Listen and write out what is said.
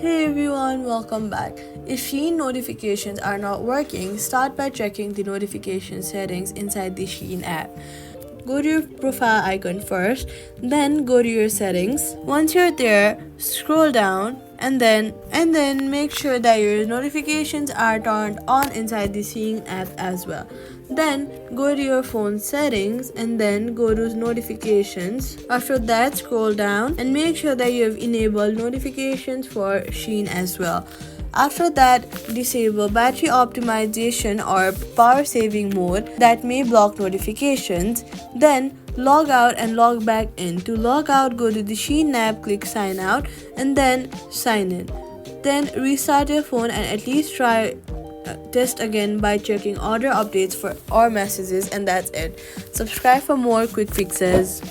Hey everyone, welcome back. If SHEIN notifications are not working, start by checking the notification settings inside the SHEIN app. Go to your profile icon first, then go to your settings. Once you're there, scroll down and then make sure that your notifications are turned on inside the SHEIN app as well. Then go to your phone settings and then go to notifications. After that, scroll down and make sure that you have enabled notifications for SHEIN as well. After that, disable battery optimization or power saving mode that may block notifications. Then log out and log back in. To log out, go to the SHEIN app, click sign out and then sign in. Then restart your phone and at least try test again by checking order updates or messages, and that's it. Subscribe for more quick fixes.